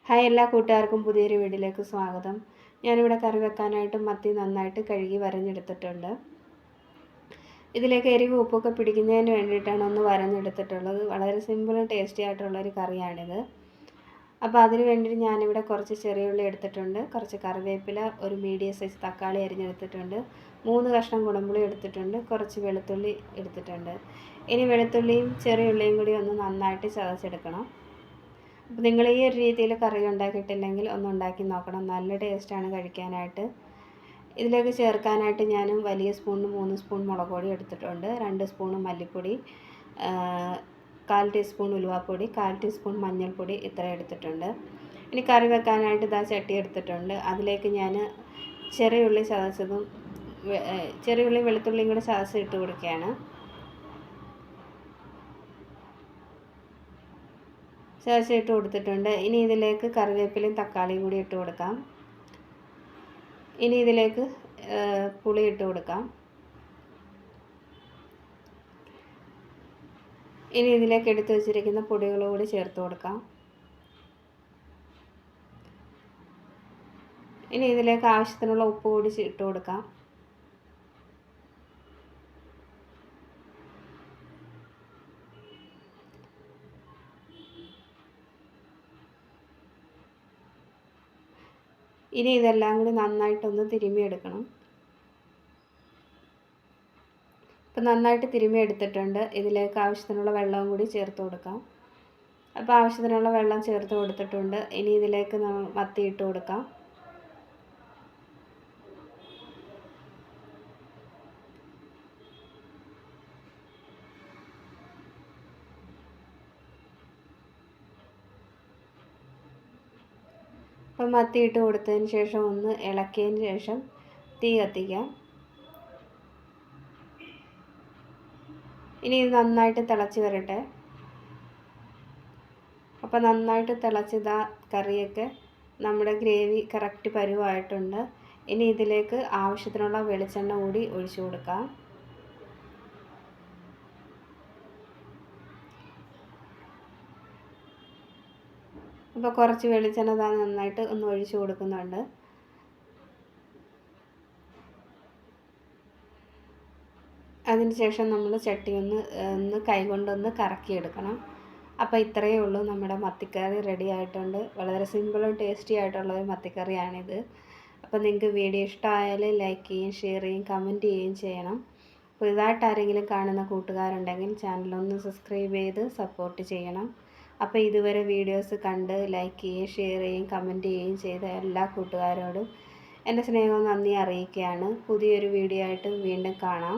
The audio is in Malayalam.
ഹായ്, എല്ലാ കൂട്ടുകാർക്കും പുതിയൊരു വീഡിയോയിലേക്ക് സ്വാഗതം. ഞാനിവിടെ കറി വെക്കാനായിട്ട് മത്തി നന്നായിട്ട് കഴുകി വരഞ്ഞെടുത്തിട്ടുണ്ട്. ഇതിലേക്ക് എരിവ് ഉപ്പൊക്കെ പിടിക്കുന്നതിന് വേണ്ടിയിട്ടാണ് ഒന്ന് വരഞ്ഞെടുത്തിട്ടുള്ളത്. വളരെ സിമ്പിളും ടേസ്റ്റി ആയിട്ടുള്ളൊരു കറിയാണിത്. അപ്പോൾ അതിന് വേണ്ടി ഞാനിവിടെ കുറച്ച് ചെറിയ ഉള്ളി എടുത്തിട്ടുണ്ട്, കുറച്ച് കറിവേപ്പില, ഒരു മീഡിയം സൈസ് തക്കാളി അരിഞ്ഞെടുത്തിട്ടുണ്ട്, 3 കഷ്ണം കുടംപുളി എടുത്തിട്ടുണ്ട്, കുറച്ച് വെളുത്തുള്ളി എടുത്തിട്ടുണ്ട്. ഇനി വെളുത്തുള്ളിയും ചെറിയ ഉള്ളിയും കൂടി ഒന്ന് നന്നായിട്ട് ചതച്ചെടുക്കണം. അപ്പോൾ നിങ്ങൾ ഈ ഒരു രീതിയിൽ കറി ഉണ്ടാക്കിയിട്ടില്ലെങ്കിൽ ഒന്ന് ഉണ്ടാക്കി നോക്കണം. നല്ല ടേസ്റ്റാണ് കഴിക്കാനായിട്ട്. ഇതിലേക്ക് ചേർക്കാനായിട്ട് ഞാൻ വലിയ സ്പൂണിന് 3 സ്പൂൺ മുളക് പൊടി എടുത്തിട്ടുണ്ട്, 2 സ്പൂൺ മല്ലിപ്പൊടി, 1/4 ടീസ്പൂൺ ഉലുവാപ്പൊടി, 1/4 ടീസ്പൂൺ മഞ്ഞൾപ്പൊടി, ഇത്ര എടുത്തിട്ടുണ്ട്. ഇനി കറി വെക്കാനായിട്ട് ഇതാ ചട്ടി എടുത്തിട്ടുണ്ട്. അതിലേക്ക് ഞാൻ ചെറിയ ഉള്ളി ചതച്ചതും ചെറിയ ഉള്ളി വെളുത്തുള്ളിയും കൂടി ചതച്ചിട്ട് കൊടുക്കുകയാണ്. ചതച്ചിട്ട് കൊടുത്തിട്ടുണ്ട്. ഇനി ഇതിലേക്ക് കറിവേപ്പിലയും തക്കാളിയും കൂടി ഇട്ട് കൊടുക്കാം. ഇനി ഇതിലേക്ക് പുളി ഇട്ട് കൊടുക്കാം. ഇനി ഇതിലേക്ക് എടുത്ത് വെച്ചിരിക്കുന്ന പൊടികൾ കൂടി ചേർത്ത് കൊടുക്കാം. ഇനി ഇതിലേക്ക് ആവശ്യത്തിനുള്ള ഉപ്പ് കൂടി ഇട്ട് കൊടുക്കാം. ഇനി ഇതെല്ലാം കൂടി നന്നായിട്ടൊന്ന് തിരുമ്മിയെടുക്കണം. ഇപ്പം നന്നായിട്ട് തിരുമ്മി എടുത്തിട്ടുണ്ട്. ഇതിലേക്ക് ആവശ്യത്തിനുള്ള വെള്ളവും കൂടി ചേർത്ത് കൊടുക്കാം. അപ്പോൾ ആവശ്യത്തിനുള്ള വെള്ളം ചേർത്ത് കൊടുത്തിട്ടുണ്ട്. ഇനി ഇതിലേക്ക് മത്തി ഇട്ട് കൊടുക്കാം. അപ്പം മത്തി ഇട്ട് കൊടുത്തതിന് ശേഷം ഒന്ന് ഇളക്കിയതിന് ശേഷം തീ കത്തിക്കാം. ഇനി ഇത് നന്നായിട്ട് തിളച്ച് വരട്ടെ. അപ്പോൾ നന്നായിട്ട് തിളച്ചിതാ കറിയൊക്കെ നമ്മുടെ ഗ്രേവി കറക്റ്റ് പരുവായിട്ടുണ്ട്. ഇനി ഇതിലേക്ക് ആവശ്യത്തിനുള്ള വെളിച്ചെണ്ണ കൂടി ഒഴിച്ചു കൊടുക്കാം. അപ്പോൾ കുറച്ച് വെളിച്ചെണ്ണ നന്നായിട്ട് ഒന്ന് ഒഴിച്ചു കൊടുക്കുന്നുണ്ട്. അതിനുശേഷം നമ്മൾ ചട്ടി ഒന്ന് കൈകൊണ്ടൊന്ന് കറക്കിയെടുക്കണം. അപ്പോൾ ഇത്രയേ ഉള്ളൂ, നമ്മുടെ മത്തിക്കറി റെഡി ആയിട്ടുണ്ട്. വളരെ സിമ്പിളും ടേസ്റ്റി ആയിട്ടുള്ള ഒരു മത്തിക്കറിയാണിത്. അപ്പോൾ നിങ്ങൾക്ക് വീഡിയോ ഇഷ്ടമായാൽ ലൈക്ക് ചെയ്യുകയും ഷെയർ ചെയ്യുകയും കമൻറ്റ് ചെയ്യുകയും ചെയ്യണം. പുതുതായിട്ട് ആരെങ്കിലും കാണുന്ന കൂട്ടുകാരുണ്ടെങ്കിൽ ചാനലൊന്ന് സബ്സ്ക്രൈബ് ചെയ്ത് സപ്പോർട്ട് ചെയ്യണം. അപ്പോൾ ഇതുവരെ വീഡിയോസ് കണ്ട് ലൈക്ക് ചെയ്യുകയും ഷെയർ ചെയ്യുകയും കമൻറ്റ് ചെയ്യുകയും ചെയ്ത എല്ലാ കൂട്ടുകാരോടും എൻ്റെ സ്നേഹവും നന്ദി അറിയിക്കുകയാണ്. പുതിയൊരു വീഡിയോ ആയിട്ട് വീണ്ടും കാണാം.